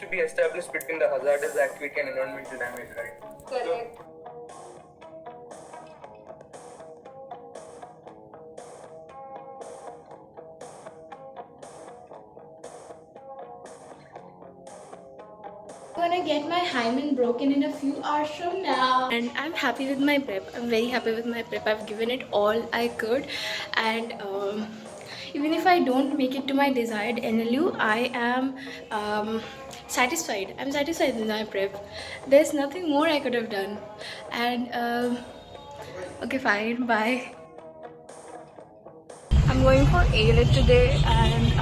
to be established between the hazardous activity and environmental damage, right? Correct. I'm gonna get my hymen broken in a few hours from now, and I'm happy with my prep. I'm very happy with my prep. I've given it all I could, and even if I don't make it to my desired NLU, I am satisfied. I'm satisfied with my prep. There's nothing more I could have done, and okay, fine, bye. I'm going for A-Lit today, and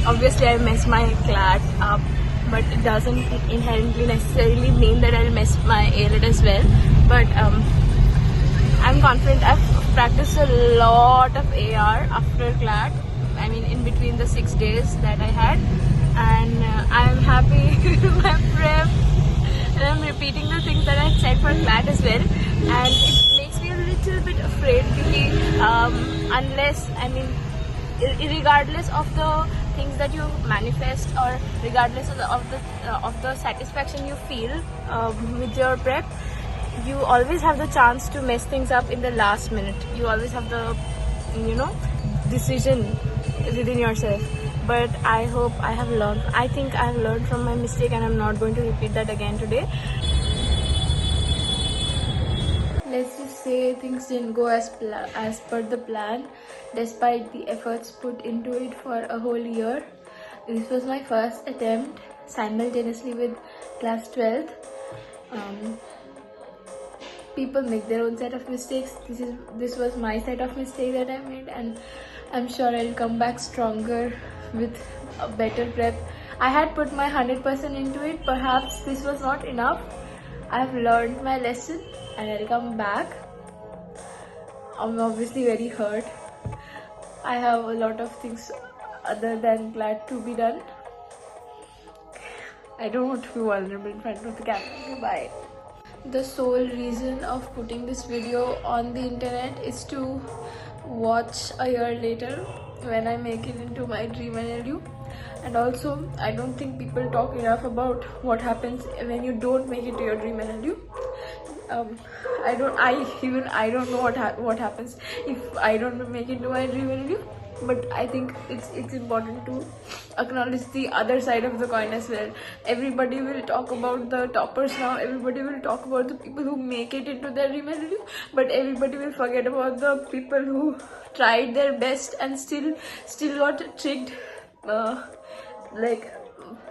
obviously I messed my clat up, but it doesn't inherently necessarily mean that I'll mess my A-Lit as well. But I'm confident. I've practiced a lot of AR after clat, I mean in between the 6 days that I had, and I'm happy with my prep, and I'm repeating the things that I said for clat as well, and it makes me a little bit afraid unless, I mean, regardless of the things that you manifest, or regardless of the satisfaction you feel with your prep, you always have the chance to mess things up in the last minute. You always have the, decision within yourself. But I hope I have learned. I think I have learned from my mistake, and I'm not going to repeat that again today. Let's just say things didn't go as per the plan, despite the efforts put into it for a whole year. This was my first attempt simultaneously with class 12th. People make their own set of mistakes. This was my set of mistakes that I made, and I'm sure I'll come back stronger with a better prep. I had put my 100% into it. Perhaps this was not enough. I've learned my lesson, and I'll come back. I'm obviously very hurt. I have a lot of things other than glad to be done. I don't want to be vulnerable in front of the camera. Goodbye. The sole reason of putting this video on the internet is to watch a year later when I make it into my dream NLU. And also, I don't think people talk enough about what happens when you don't make it to your dream NLU. I don't know what happens if I don't make it to my dream NLU. But I think it's important to acknowledge the other side of the coin as well. Everybody will talk about the toppers now. Everybody will talk about the people who make it into their dream NLU, but everybody will forget about the people who tried their best and still got tricked. Like,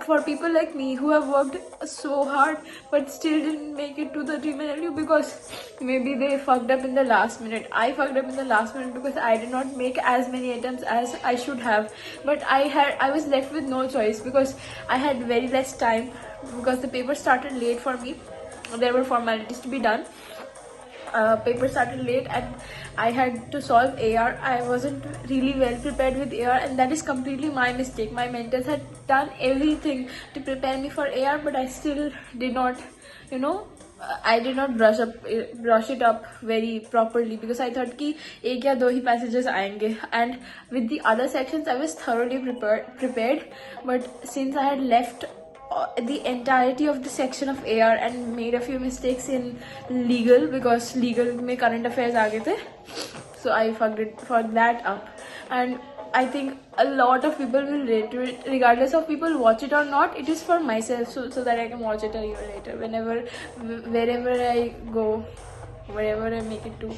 for people like me who have worked so hard but still didn't make it to the dream NLU because maybe they fucked up in the last minute. I fucked up in the last minute because I did not make as many attempts as I should have. But I was left with no choice because I had very less time, because the paper started late for me. There were formalities to be done. Paper started late, and I had to solve AR. I wasn't really well prepared with AR, and that is completely my mistake. My mentors had done everything to prepare me for AR, but I still did not, I did not brush it up very properly, because I thought कि एक या दो ही passages आएंगे, and with the other sections I was thoroughly prepared. But since I had left the entirety of the section of AR and made a few mistakes in legal, because legal में current affairs आ गए थे, so I fucked that up. And I think a lot of people will relate to it, regardless of people watch it or not. It is for myself, so that I can watch it a year later, wherever I go, wherever I make it to.